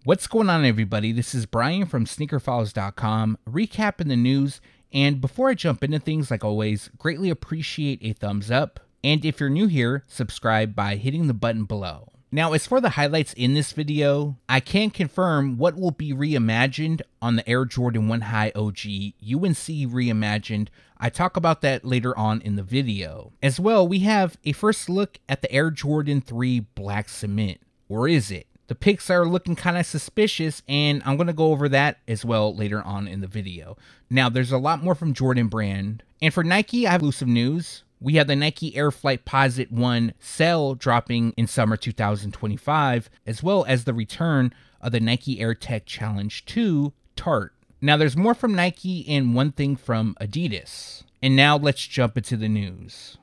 What's going on, everybody? This is Brian from SneakerFiles.com, recapping the news. And before I jump into things, like always, greatly appreciate a thumbs up. And if you're new here, subscribe by hitting the button below. Now, as for the highlights in this video, I can confirm what will be reimagined on the Air Jordan 1 High OG UNC Reimagined. I talk about that later on in the video. As well, we have a first look at the Air Jordan 3 Black Cement. Or is it? The pics are looking kind of suspicious, and I'm going to go over that as well later on in the video. Now, there's a lot more from Jordan Brand. And for Nike, I have exclusive news. We have the Nike Air Flightposite 1 cell dropping in summer 2025, as well as the return of the Nike Air Tech Challenge 2 Tart. Now, there's more from Nike and one thing from ADIDAS. And now let's jump into the news.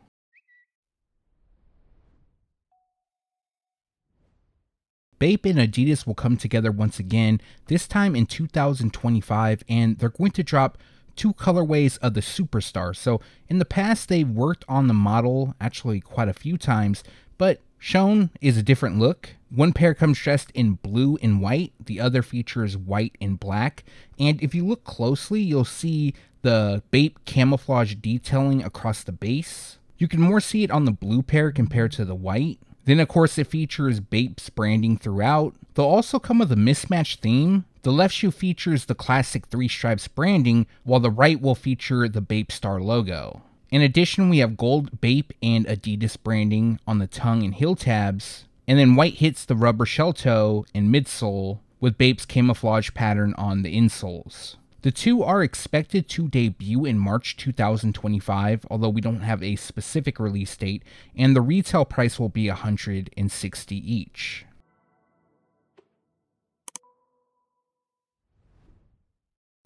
Bape and ADIDAS will come together once again, this time in 2025, and they're going to drop two colorways of the Superstar. So in the past, they've worked on the model actually quite a few times, but shown is a different look. One pair comes dressed in blue and white, the other features white and black, and if you look closely, you'll see the Bape camouflage detailing across the base. You can more see it on the blue pair compared to the white. Then, of course, it features Bape's branding throughout. They'll also come with a mismatched theme. The left shoe features the classic 3 stripes branding, while the right will feature the Bape Star logo. In addition, we have gold Bape and ADIDAS branding on the tongue and heel tabs, and then white hits the rubber shell toe and midsole, with Bape's camouflage pattern on the insoles. The two are expected to debut in March 2025, although we don't have a specific release date, and the retail price will be $160 each.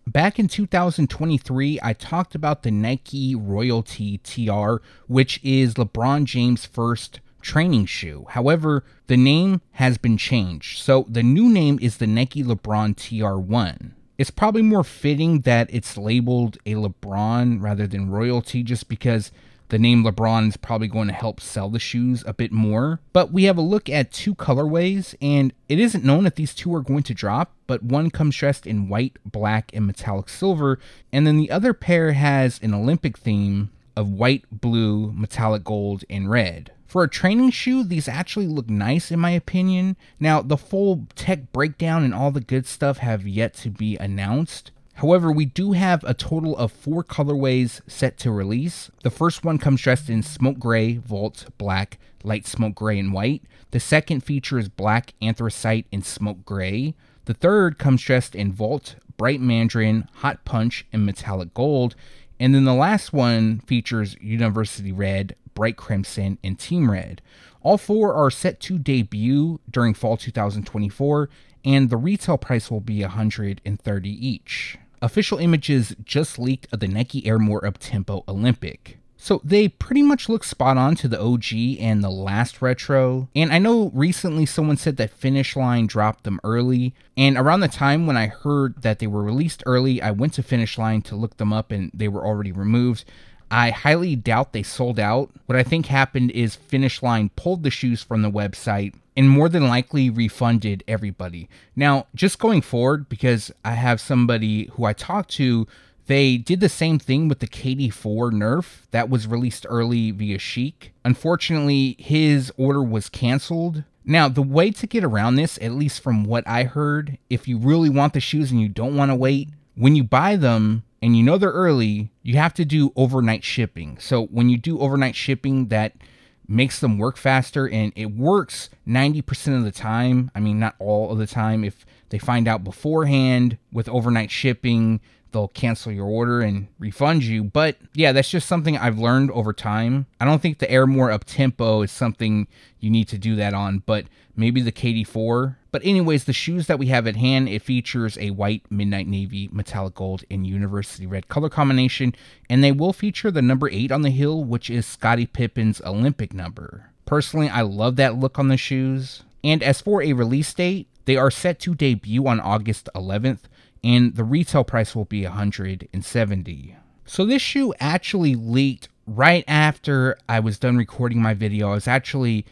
Back in 2023, I talked about the Nike Royalty TR, which is LeBron James' first training shoe. However, the name has been changed, so the new name is the Nike LeBron TR1. It's probably more fitting that it's labeled a LeBron rather than Royalty, just because the name LeBron is probably going to help sell the shoes a bit more. But we have a look at two colorways, and it isn't known if these two are going to drop, but one comes dressed in white, black, and metallic silver, and then the other pair has an Olympic theme of white, blue, metallic gold, and red. For a training shoe, these actually look nice in my opinion. Now, the full tech breakdown and all the good stuff have yet to be announced. However, we do have a total of 4 colorways set to release. The first one comes dressed in smoke gray, vault, black, light smoke gray, and white. The second features black, anthracite, and smoke gray. The third comes dressed in vault, bright mandarin, hot punch, and metallic gold. And then the last one features university red, bright crimson, and team red. All 4 are set to debut during fall 2024, and the retail price will be $130 each. Official images just leaked of the Nike Air More Uptempo Olympic. So they pretty much look spot on to the OG and the last retro. And I know recently someone said that Finish Line dropped them early. And around the time when I heard that they were released early, I went to Finish Line to look them up and they were already removed. I highly doubt they sold out. What I think happened is Finish Line pulled the shoes from the website and more than likely refunded everybody. Now, just going forward, because I have somebody who I talked to, they did the same thing with the KD4 Nerf that was released early via Chic. Unfortunately, his order was canceled. Now, the way to get around this, at least from what I heard, if you really want the shoes and you don't want to wait, when you buy them and you know they're early, you have to do overnight shipping. So when you do overnight shipping, that makes them work faster, and it works 90% of the time. I mean, not all of the time. If they find out beforehand with overnight shipping, they'll cancel your order and refund you. But yeah, that's just something I've learned over time. I don't think the Air More Uptempo is something you need to do that on, but maybe the KD4. But anyways, the shoes that we have at hand, it features a white, midnight navy, metallic gold, and university red color combination, and they will feature the number 8 on the heel, which is Scottie Pippen's Olympic number. Personally, I love that look on the shoes. And as for a release date, they are set to debut on August 11th, and the retail price will be $170. So this shoe actually leaked right after I was done recording my video. I was actually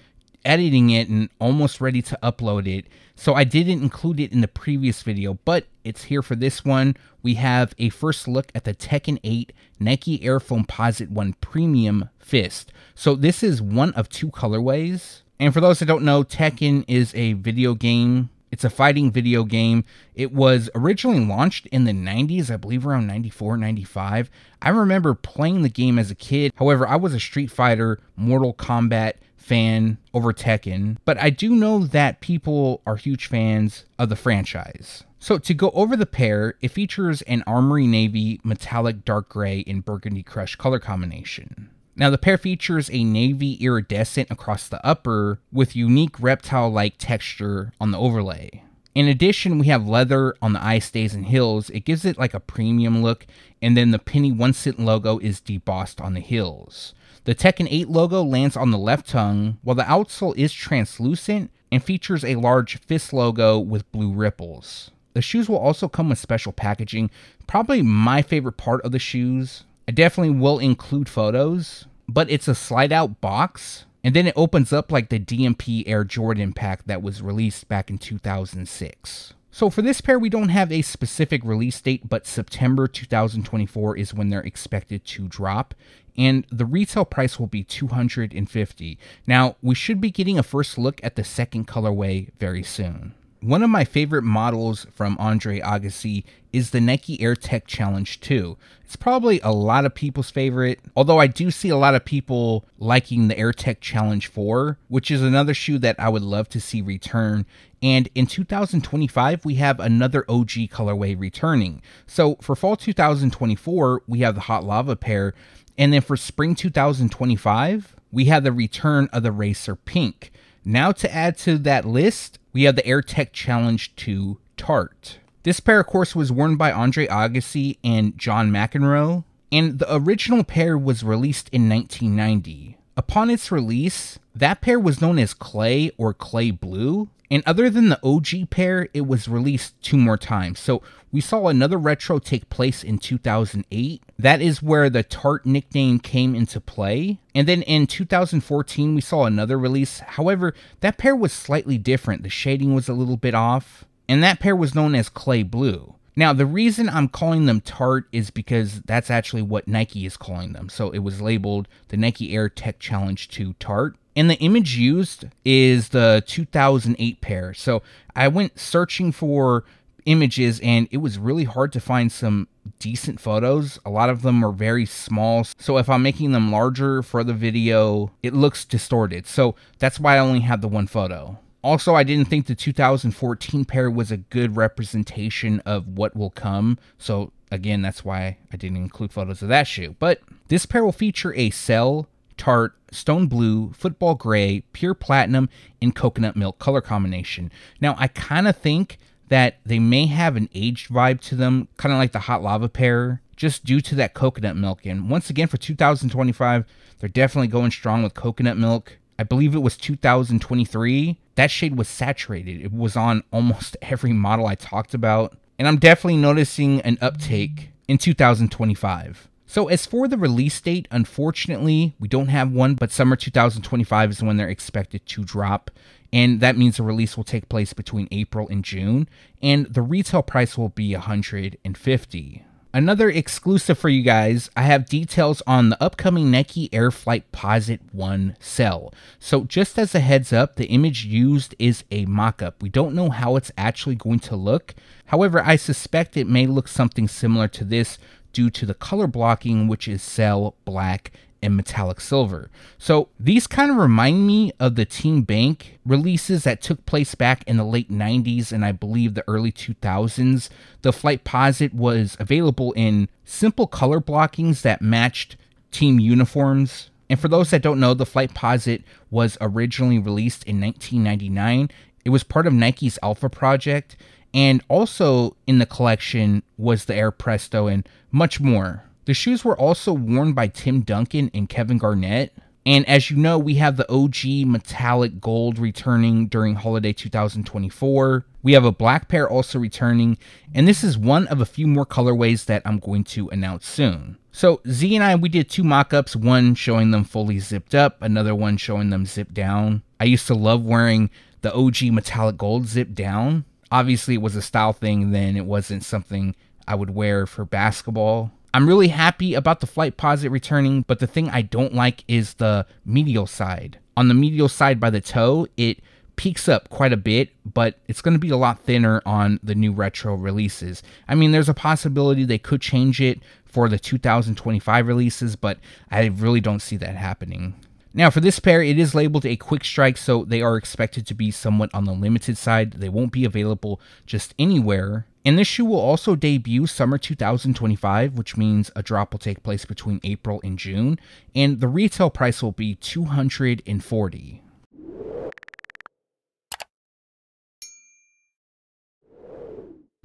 editing it and almost ready to upload it, so I didn't include it in the previous video, but it's here for this one. We have a first look at the Tekken 8 Nike Air Foamposite 1 Premium Fist. So this is one of two colorways. And for those that don't know, Tekken is a video game. It's a fighting video game. It was originally launched in the 90s, I believe around 94, 95. I remember playing the game as a kid. However, I was a Street Fighter, Mortal Kombat fan over Tekken. But I do know that people are huge fans of the franchise. So to go over the pair, it features an Armory Navy metallic dark gray and burgundy crush color combination. Now the pair features a navy iridescent across the upper with unique reptile-like texture on the overlay. In addition, we have leather on the eye stays and heels. It gives it like a premium look, and then the penny 1-cent logo is debossed on the heels. The Tekken 8 logo lands on the left tongue, while the outsole is translucent and features a large fist logo with blue ripples. The shoes will also come with special packaging, probably my favorite part of the shoes. I definitely will include photos, but it's a slide out box, and then it opens up like the DMP Air Jordan pack that was released back in 2006. So for this pair, we don't have a specific release date, but September 2024 is when they're expected to drop, and the retail price will be $250. Now, we should be getting a first look at the second colorway very soon. One of my favorite models from Andre Agassi is the Nike Air Tech Challenge 2. It's probably a lot of people's favorite, although I do see a lot of people liking the Air Tech Challenge 4, which is another shoe that I would love to see return. And in 2025, we have another OG colorway returning. So for fall 2024, we have the Hot Lava pair, and then for spring 2025, we have the return of the Racer Pink. Now to add to that list, we have the Air Tech Challenge 2 Tart. This pair, of course, was worn by Andre Agassi and John McEnroe, and the original pair was released in 1990. Upon its release, that pair was known as Clay or Clay Blue, and other than the OG pair, it was released 2 more times. So we saw another retro take place in 2008. That is where the Tart nickname came into play. And then in 2014, we saw another release. However, that pair was slightly different. The shading was a little bit off, and that pair was known as Clay Blue. Now, the reason I'm calling them Tart is because that's actually what Nike is calling them. So it was labeled the Nike Air Tech Challenge 2 Tart. And the image used is the 2008 pair. So I went searching for images, and it was really hard to find some decent photos. A lot of them are very small. So if I'm making them larger for the video, it looks distorted. So that's why I only have the one photo. Also, I didn't think the 2014 pair was a good representation of what will come. So again, that's why I didn't include photos of that shoe. But this pair will feature a Cell, Tart, Stone Blue, Football Gray, Pure Platinum, and Coconut Milk color combination. Now, I kind of think that they may have an aged vibe to them, kind of like the Hot Lava pair, just due to that coconut milk. And once again, for 2025, they're definitely going strong with coconut milk. I believe it was 2023. That shade was saturated. It was on almost every model I talked about. And I'm definitely noticing an uptake in 2025. So as for the release date, unfortunately, we don't have one, but summer 2025 is when they're expected to drop. And that means the release will take place between April and June. And the retail price will be $150. Another exclusive for you guys, I have details on the upcoming Nike Air Flightposite 1 Cell. So just as a heads up, the image used is a mock-up. We don't know how it's actually going to look. However, I suspect it may look something similar to this due to the color blocking, which is Cell, Black, and Metallic Silver. So these kind of remind me of the Team Bank releases that took place back in the late 90s and I believe the early 2000s. The Flightposite was available in simple color blockings that matched team uniforms. And for those that don't know, the Flightposite was originally released in 1999. It was part of Nike's Alpha project, and also in the collection was the Air Presto and much more. The shoes were also worn by Tim Duncan and Kevin Garnett, And as you know, we have the OG metallic gold returning during holiday 2024. We have a black pair also returning, and this is one of a few more colorways that I'm going to announce soon. So Z and I, we did 2 mock-ups, one showing them fully zipped up, another one showing them zipped down. I used to love wearing the OG metallic gold zipped down. Obviously, it was a style thing then. It wasn't something I would wear for basketball. I'm really happy about the Flightposite returning, but the thing I don't like is the medial side. On the medial side by the toe, it peaks up quite a bit, but it's going to be a lot thinner on the new retro releases. I mean, there's a possibility they could change it for the 2025 releases, but I really don't see that happening. Now, for this pair, it is labeled a quick strike, so they are expected to be somewhat on the limited side. They won't be available just anywhere. And this shoe will also debut summer 2025, which means a drop will take place between April and June, and the retail price will be $240.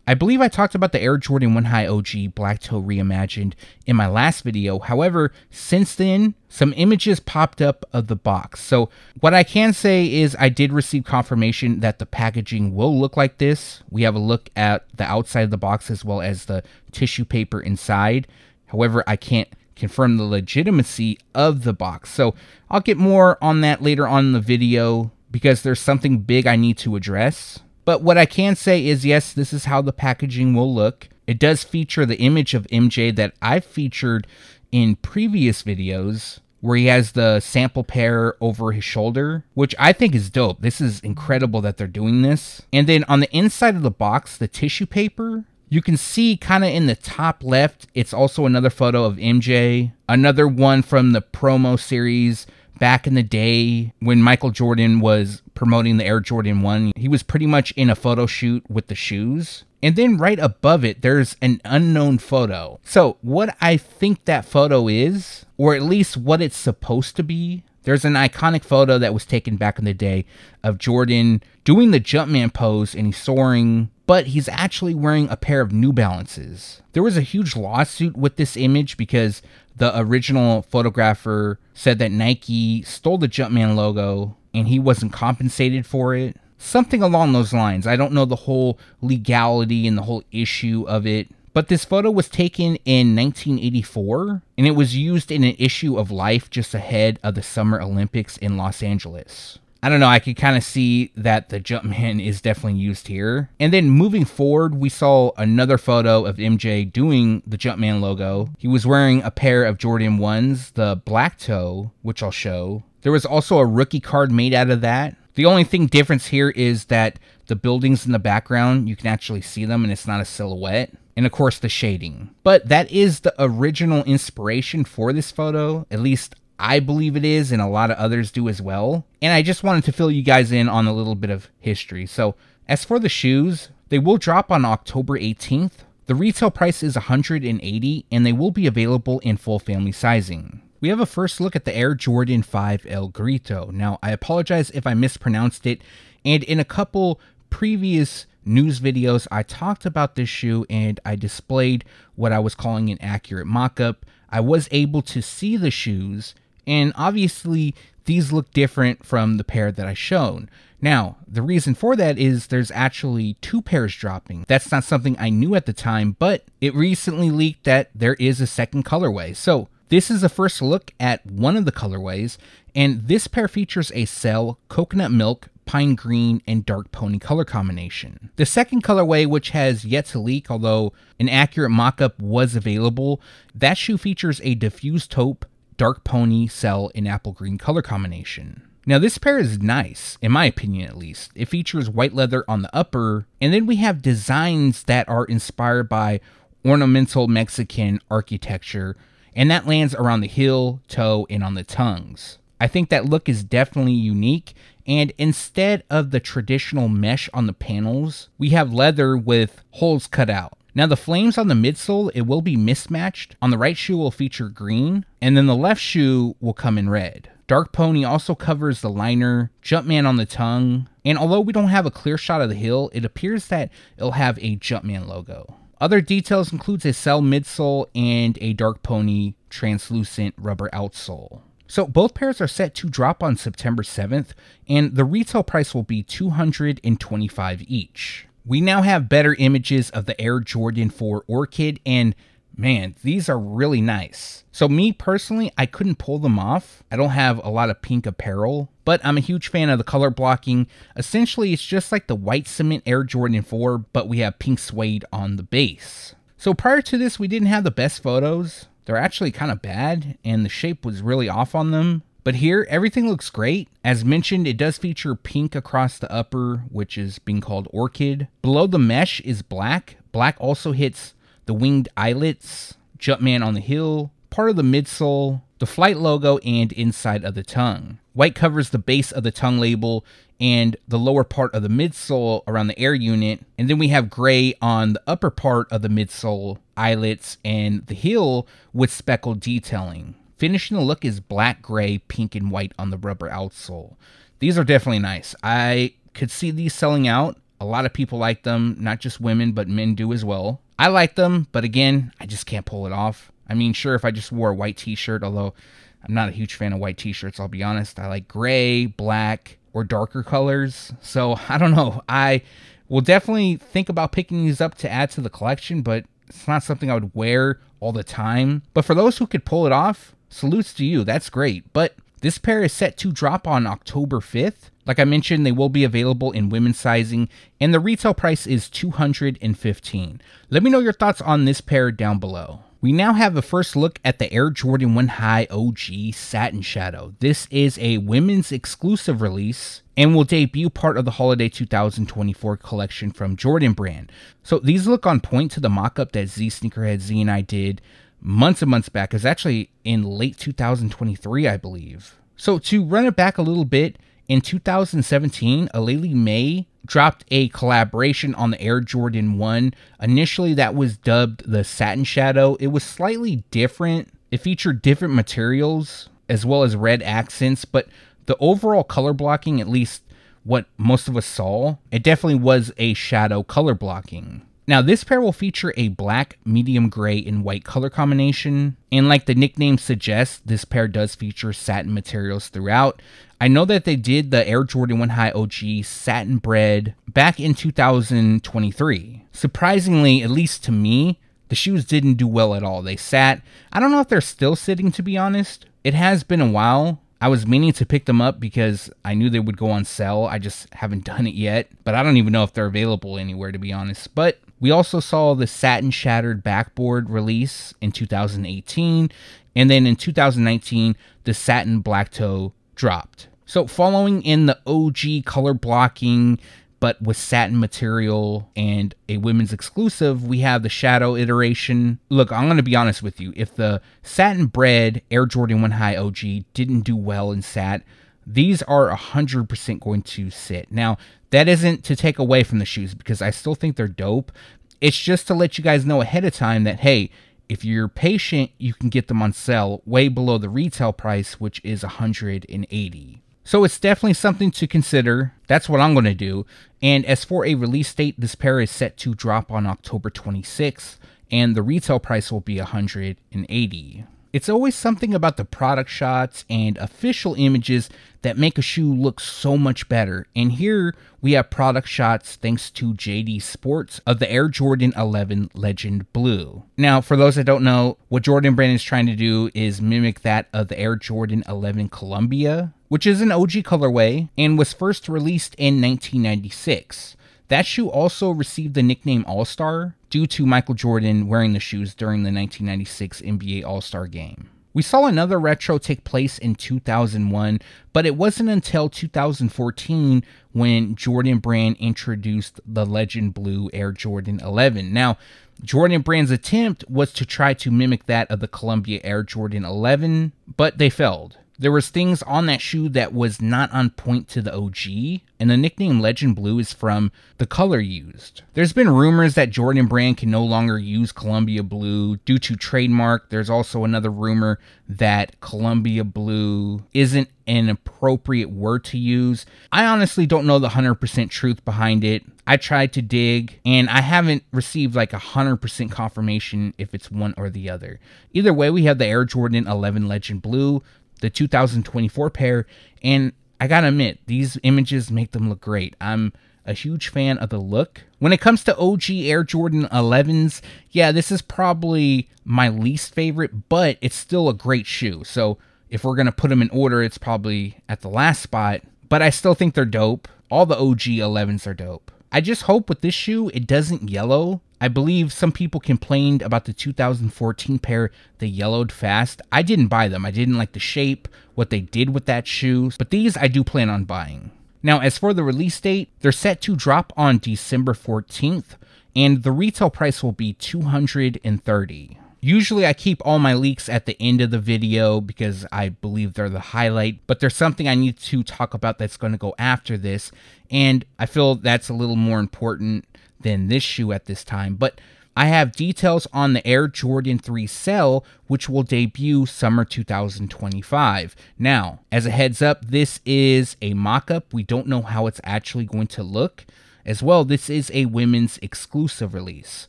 I believe I talked about the Air Jordan 1 High OG Black Toe Reimagined in my last video. However, since then, some images popped up of the box. So what I can say is I did receive confirmation that the packaging will look like this. We have a look at the outside of the box as well as the tissue paper inside. However, I can't confirm the legitimacy of the box. So I'll get more on that later on in the video because there's something big I need to address. But what I can say is, yes, this is how the packaging will look. It does feature the image of MJ that I've featured in previous videos, where he has the sample pair over his shoulder, which I think is dope. This is incredible that they're doing this. And then on the inside of the box, the tissue paper, you can see kind of in the top left, it's also another photo of MJ. Another one from the promo series back in the day when Michael Jordan was promoting the Air Jordan 1. He was pretty much in a photo shoot with the shoes. And then right above it, there's an unknown photo. So what I think that photo is, or at least what it's supposed to be, there's an iconic photo that was taken back in the day of Jordan doing the Jumpman pose and he's soaring, but he's actually wearing a pair of New Balances. There was a huge lawsuit with this image because the original photographer said that Nike stole the Jumpman logo and he wasn't compensated for it. Something along those lines. I don't know the whole legality and the whole issue of it. But this photo was taken in 1984, and it was used in an issue of Life just ahead of the Summer Olympics in Los Angeles. I don't know, I could kind of see that the Jumpman is definitely used here. And then moving forward, we saw another photo of MJ doing the Jumpman logo. He was wearing a pair of Jordan 1s, the black toe, which I'll show. There was also a rookie card made out of that. The only thing difference here is that the buildings in the background, you can actually see them and it's not a silhouette. And of course the shading. But that is the original inspiration for this photo. At least I believe it is, and a lot of others do as well. And I just wanted to fill you guys in on a little bit of history. So as for the shoes, they will drop on October 18th. The retail price is $180 and they will be available in full family sizing. We have a first look at the Air Jordan 5 El Grito. Now, I apologize if I mispronounced it, and in a couple previous news videos, I talked about this shoe and I displayed what I was calling an accurate mock-up. I was able to see the shoes, and obviously these look different from the pair that I shown. Now, the reason for that is there's actually 2 pairs dropping. That's not something I knew at the time, but it recently leaked that there is a second colorway. So this is a first look at one of the colorways, and this pair features a cell, coconut milk, pine green, and dark pony color combination. The second colorway, which has yet to leak, although an accurate mock-up was available, that shoe features a diffused taupe, dark pony, cell, and apple green color combination. Now this pair is nice, in my opinion at least. It features white leather on the upper, and then we have designs that are inspired by ornamental Mexican architecture, and that lands around the heel, toe, and on the tongues. I think that look is definitely unique, and instead of the traditional mesh on the panels, we have leather with holes cut out. Now the flames on the midsole, it will be mismatched. On the right shoe will feature green, and then the left shoe will come in red. Dark Pony also covers the liner, Jumpman on the tongue, and although we don't have a clear shot of the heel, it appears that it'll have a Jumpman logo. Other details includes a cell midsole and a Dark Pony translucent rubber outsole. So both pairs are set to drop on September 7th, and the retail price will be $225 each. We now have better images of the Air Jordan 4 Orchid, and man, these are really nice. So me personally, I couldn't pull them off. I don't have a lot of pink apparel, but I'm a huge fan of the color blocking. Essentially, it's just like the white cement Air Jordan 4, but we have pink suede on the base. So prior to this, we didn't have the best photos. They're actually kind of bad, and the shape was really off on them. But here, everything looks great. As mentioned, it does feature pink across the upper, which is being called Orchid. Below the mesh is black. Black also hits the winged eyelets, Jumpman on the heel, part of the midsole, the Flight logo, and inside of the tongue. White covers the base of the tongue label and the lower part of the midsole around the air unit. And then we have gray on the upper part of the midsole, eyelets, and the heel with speckled detailing. Finishing the look is black, gray, pink, and white on the rubber outsole. These are definitely nice. I could see these selling out. A lot of people like them, not just women, but men do as well. I like them, but again, I just can't pull it off. I mean, sure, if I just wore a white t-shirt, although I'm not a huge fan of white t-shirts, I'll be honest. I like gray, black, or darker colors. So, I don't know. I will definitely think about picking these up to add to the collection, but it's not something I would wear all the time. But for those who could pull it off, salutes to you. That's great. But this pair is set to drop on October 5th. Like I mentioned, they will be available in women's sizing, and the retail price is $215. Let me know your thoughts on this pair down below. We now have a first look at the Air Jordan 1 High OG Satin Shadow. This is a women's exclusive release and will debut part of the Holiday 2024 collection from Jordan Brand. So these look on point to the mock-up that Z Sneakerhead Z and I did months and months back. It was actually in late 2023, I believe. So to run it back a little bit, in 2017, Aleli May dropped a collaboration on the Air Jordan 1. Initially, that was dubbed the Satin Shadow. It was slightly different. It featured different materials as well as red accents, but the overall color blocking, at least what most of us saw, it definitely was a shadow color blocking. Now, this pair will feature a black, medium gray, and white color combination. And like the nickname suggests, this pair does feature satin materials throughout. I know that they did the Air Jordan 1 High OG Satin Bread back in 2023. Surprisingly, at least to me, the shoes didn't do well at all. They sat. I don't know if they're still sitting, to be honest. It has been a while. I was meaning to pick them up because I knew they would go on sale. I just haven't done it yet. But I don't even know if they're available anywhere, to be honest. But we also saw the Satin Shattered Backboard release in 2018. And then in 2019, the Satin Black Toe dropped. So following in the OG color blocking, but with satin material and a women's exclusive, we have the Shadow iteration. Look, I'm going to be honest with you. If the Satin Bread Air Jordan 1 High OG didn't do well in sat, these are 100% going to sit. Now, that isn't to take away from the shoes because I still think they're dope. It's just to let you guys know ahead of time that, hey, if you're patient, you can get them on sale way below the retail price, which is $180. So it's definitely something to consider. That's what I'm going to do. And as for a release date, this pair is set to drop on October 26th, and the retail price will be $180. It's always something about the product shots and official images that make a shoe look so much better. And here we have product shots thanks to JD Sports of the Air Jordan 11 Legend Blue. Now, for those that don't know, what Jordan Brand is trying to do is mimic that of the Air Jordan 11 Columbia, which is an OG colorway and was first released in 1996. That shoe also received the nickname All-Star due to Michael Jordan wearing the shoes during the 1996 NBA All-Star game. We saw another retro take place in 2001, but it wasn't until 2014 when Jordan Brand introduced the Legend Blue Air Jordan 11. Now, Jordan Brand's attempt was to try to mimic that of the Columbia Air Jordan 11, but they failed. There was things on that shoe that was not on point to the OG, and the nickname Legend Blue is from the color used. There's been rumors that Jordan Brand can no longer use Columbia Blue due to trademark. There's also another rumor that Columbia Blue isn't an appropriate word to use. I honestly don't know the 100% truth behind it. I tried to dig, and I haven't received like 100% confirmation if it's one or the other. Either way, we have the Air Jordan 11 Legend Blue. the 2024 pair, and I gotta admit, these images make them look great. I'm a huge fan of the look. When it comes to OG Air Jordan 11s, yeah, this is probably my least favorite, but it's still a great shoe. So if we're gonna put them in order, it's probably at the last spot, but I still think they're dope. All the OG 11s are dope. I just hope with this shoe, it doesn't yellow. I believe some people complained about the 2014 pair, they yellowed fast. I didn't buy them. I didn't like the shape, what they did with that shoe, but these I do plan on buying. Now, as for the release date, they're set to drop on December 14th, and the retail price will be $230. Usually I keep all my leaks at the end of the video because I believe they're the highlight, but there's something I need to talk about that's going to go after this, and I feel that's a little more important than this shoe at this time. But I have details on the Air Jordan 3 Cell, which will debut summer 2025. Now, as a heads up, this is a mock-up. We don't know how it's actually going to look. As well, this is a women's exclusive release.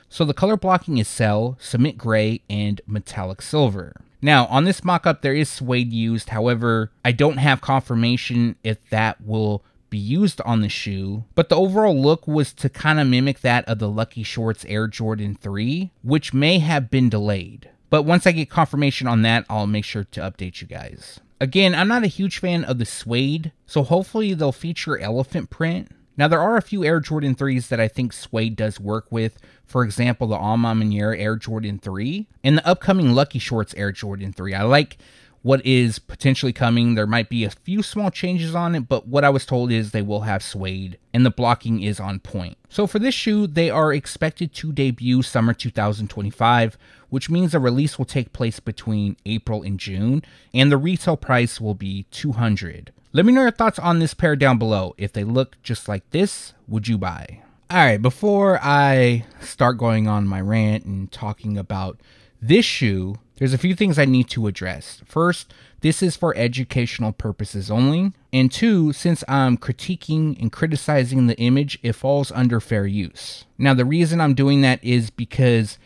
So the color blocking is Cell, Cement Gray, and Metallic Silver. Now, on this mock-up, there is suede used. However, I don't have confirmation if that will be used on the shoe, but the overall look was to kind of mimic that of the Lucky Shorts Air Jordan 3, which may have been delayed. But once I get confirmation on that, I'll make sure to update you guys. Again, I'm not a huge fan of the suede, so hopefully they'll feature elephant print. Now, there are a few Air Jordan 3s that I think suede does work with. For example, the Alma Maniere Air Jordan 3 and the upcoming Lucky Shorts Air Jordan 3. I like what is potentially coming. There might be a few small changes on it, but what I was told is they will have suede and the blocking is on point. So for this shoe, they are expected to debut summer 2025, which means the release will take place between April and June, and the retail price will be $200. Let me know your thoughts on this pair down below. If they look just like this, would you buy? Alright, before I start going on my rant and talking about this shoe, there's a few things I need to address. First, this is for educational purposes only. And two, since I'm critiquing and criticizing the image, it falls under fair use. Now, the reason I'm doing that is because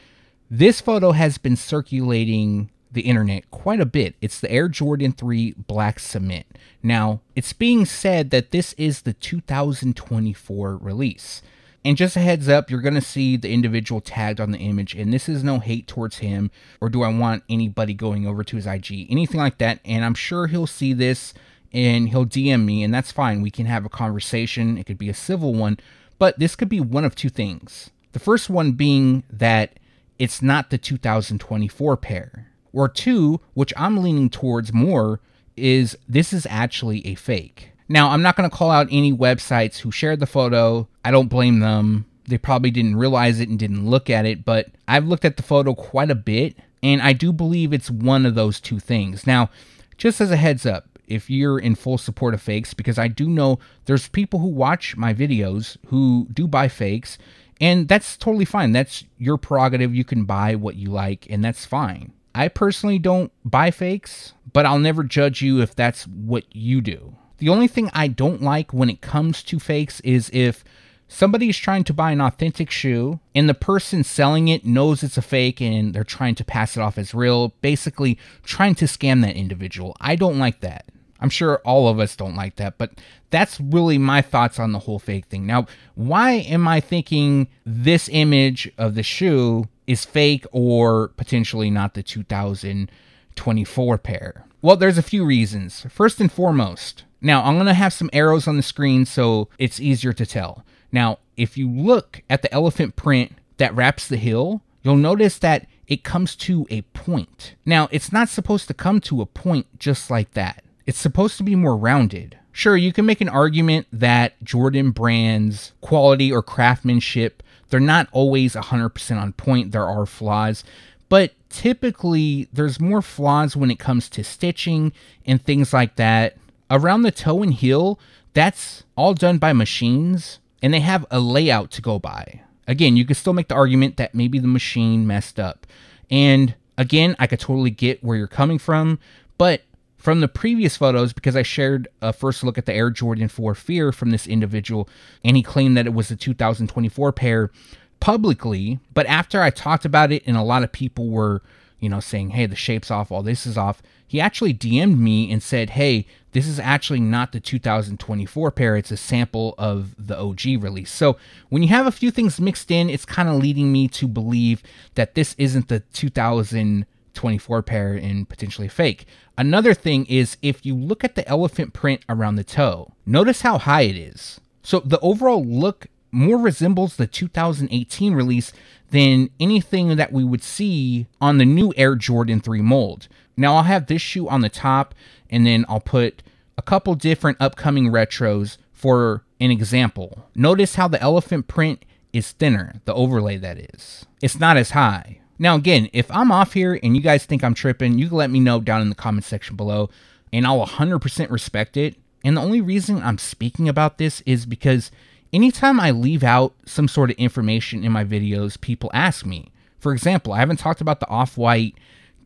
this photo has been circulating the internet quite a bit. It's the Air Jordan 3 Black Cement. Now, it's being said that this is the 2024 release. And just a heads up, you're going to see the individual tagged on the image, and this is no hate towards him, or do I want anybody going over to his IG, anything like that. And I'm sure he'll see this and he'll DM me, and that's fine. We can have a conversation. It could be a civil one, but this could be one of two things. The first one being that it's not the 2024 pair. Or two, which I'm leaning towards more, is this is actually a fake. Now, I'm not going to call out any websites who shared the photo. I don't blame them. They probably didn't realize it and didn't look at it, but I've looked at the photo quite a bit, and I do believe it's one of those two things. Now, just as a heads up, if you're in full support of fakes, because I do know there's people who watch my videos who do buy fakes, and that's totally fine. That's your prerogative. You can buy what you like, and that's fine. I personally don't buy fakes, but I'll never judge you if that's what you do. The only thing I don't like when it comes to fakes is if somebody is trying to buy an authentic shoe and the person selling it knows it's a fake and they're trying to pass it off as real, basically trying to scam that individual. I don't like that. I'm sure all of us don't like that, but that's really my thoughts on the whole fake thing. Now, why am I thinking this image of the shoe is fake or potentially not the 2024 pair? Well, there's a few reasons. First and foremost, now I'm going to have some arrows on the screen so it's easier to tell. Now, if you look at the elephant print that wraps the heel, you'll notice that it comes to a point. Now, it's not supposed to come to a point just like that. It's supposed to be more rounded. Sure, you can make an argument that Jordan brands, quality or craftsmanship, they're not always 100% on point. There are flaws, but typically there's more flaws when it comes to stitching and things like that. Around the toe and heel, that's all done by machines, and they have a layout to go by. Again, you could still make the argument that maybe the machine messed up. And again, I could totally get where you're coming from, but from the previous photos, because I shared a first look at the Air Jordan 4 Fear from this individual, and he claimed that it was the 2024 pair publicly, but after I talked about it and a lot of people were, saying, hey, the shape's off, all this is off, he actually DM'd me and said, hey, this is actually not the 2024 pair. It's a sample of the OG release. So when you have a few things mixed in, it's kind of leading me to believe that this isn't the 2024 pair and potentially fake. Another thing is, if you look at the elephant print around the toe, notice how high it is. So the overall look more resembles the 2018 release than anything that we would see on the new Air Jordan 3 mold. Now I'll have this shoe on the top, and then I'll put a couple different upcoming retros for an example. Notice how the elephant print is thinner, the overlay that is. It's not as high. Now again, if I'm off here and you guys think I'm tripping, you can let me know down in the comment section below, and I'll 100% respect it. And the only reason I'm speaking about this is because anytime I leave out some sort of information in my videos, people ask me. For example, I haven't talked about the off-white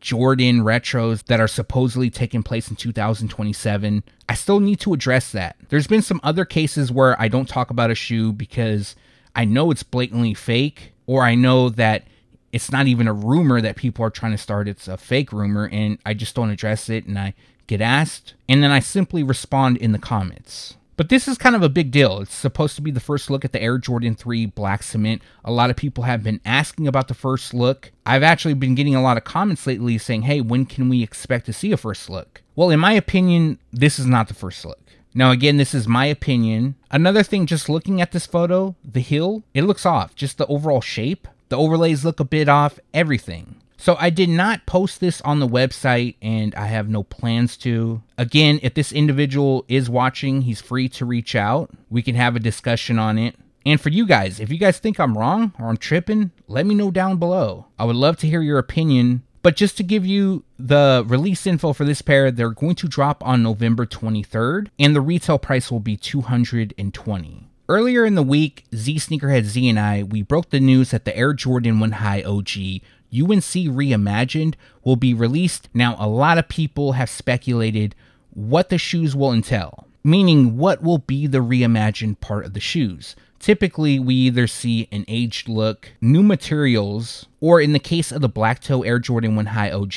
Jordan retros that are supposedly taking place in 2027. I still need to address that. There's been some other cases where I don't talk about a shoe because I know it's blatantly fake, or I know that it's not even a rumor that people are trying to start. It's a fake rumor, and I just don't address it, and I get asked, and then I simply respond in the comments. But this is kind of a big deal. It's supposed to be the first look at the Air Jordan 3 Black Cement. A lot of people have been asking about the first look. I've actually been getting a lot of comments lately saying, hey, when can we expect to see a first look? Well, in my opinion, this is not the first look. Now, again, this is my opinion. Another thing, just looking at this photo, the heel, it looks off. Just the overall shape. The overlays look a bit off, everything. So I did not post this on the website, and I have no plans to. Again, if this individual is watching, he's free to reach out. We can have a discussion on it. And for you guys, if you guys think I'm wrong or I'm tripping, let me know down below. I would love to hear your opinion. But just to give you the release info for this pair, they're going to drop on November 23rd, and the retail price will be $220. Earlier in the week, Z Sneakerhead Z and I, we broke the news that the Air Jordan 1 High OG UNC Reimagined will be released. Now, a lot of people have speculated what the shoes will entail, meaning what will be the reimagined part of the shoes. Typically, we either see an aged look, new materials, or in the case of the Black Toe Air Jordan 1 High OG,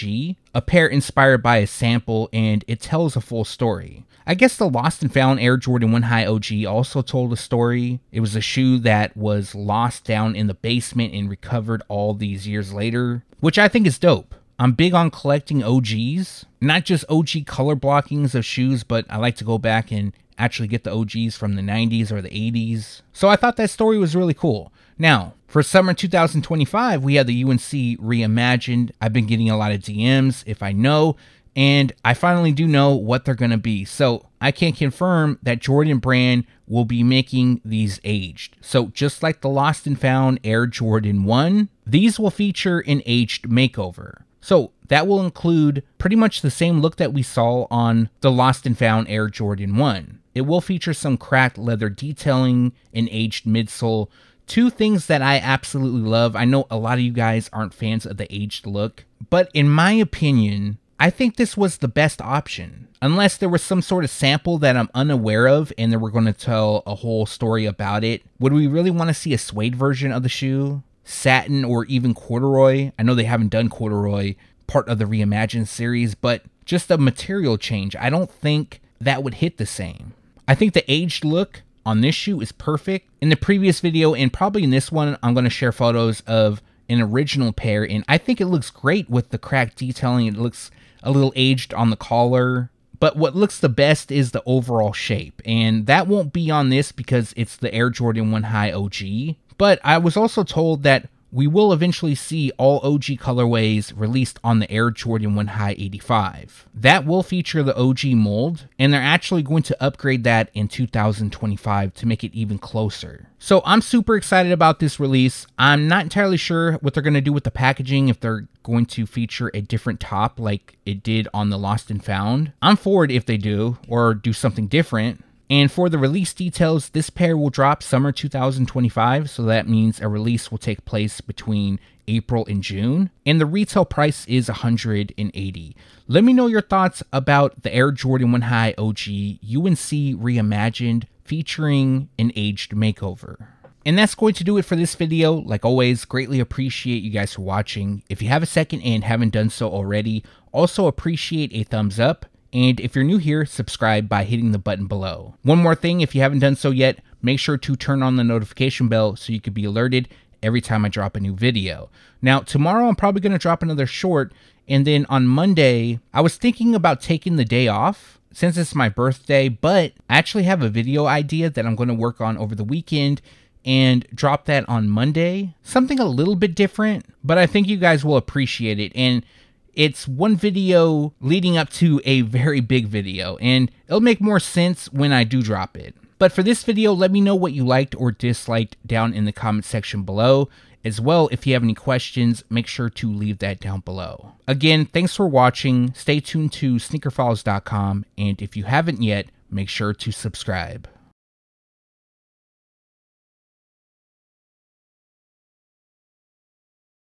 a pair inspired by a sample, and it tells a full story. I guess the Lost and Found Air Jordan 1 High OG also told a story. It was a shoe that was lost down in the basement and recovered all these years later, which I think is dope. I'm big on collecting OGs, not just OG color blockings of shoes, but I like to go back and actually get the OGs from the 90s or the 80s. So I thought that story was really cool. Now, for summer 2025, we had the UNC Reimagined. I've been getting a lot of DMs if I know, and I finally do know what they're going to be. So I can confirm that Jordan Brand will be making these aged. So just like the Lost and Found Air Jordan 1, these will feature an aged makeover. So that will include pretty much the same look that we saw on the Lost and Found Air Jordan 1. It will feature some cracked leather detailing, an aged midsole, two things that I absolutely love. I know a lot of you guys aren't fans of the aged look, but in my opinion, I think this was the best option. Unless there was some sort of sample that I'm unaware of and they were going to tell a whole story about it. Would we really want to see a suede version of the shoe? Satin or even corduroy? I know they haven't done corduroy, part of the Reimagined series, but just a material change. I don't think that would hit the same. I think the aged look on this shoe is perfect. In the previous video and probably in this one, I'm going to share photos of an original pair, and I think it looks great with the cracked detailing. It looks a little aged on the collar, but what looks the best is the overall shape, and that won't be on this because it's the Air Jordan 1 High OG. But I was also told that we will eventually see all OG colorways released on the Air Jordan 1 High 85. That will feature the OG mold, and they're actually going to upgrade that in 2025 to make it even closer. So I'm super excited about this release. I'm not entirely sure what they're going to do with the packaging, if they're going to feature a different top like it did on the Lost and Found. I'm for it if they do, or do something different. And for the release details, this pair will drop summer 2025, so that means a release will take place between April and June, and the retail price is $180. Let me know your thoughts about the Air Jordan 1 High OG UNC Reimagined featuring an aged makeover. And that's going to do it for this video. Like always, greatly appreciate you guys for watching. If you have a second and haven't done so already, also appreciate a thumbs up. And if you're new here, subscribe by hitting the button below. One more thing, if you haven't done so yet, make sure to turn on the notification bell so you can be alerted every time I drop a new video. Now, tomorrow I'm probably going to drop another short. And then on Monday, I was thinking about taking the day off since it's my birthday, but I actually have a video idea that I'm going to work on over the weekend and drop that on Monday. Something a little bit different, but I think you guys will appreciate it. And it's one video leading up to a very big video, and it'll make more sense when I do drop it. But for this video, let me know what you liked or disliked down in the comment section below. As well, if you have any questions, make sure to leave that down below. Again, thanks for watching. Stay tuned to SneakerFiles.com, and if you haven't yet, make sure to subscribe.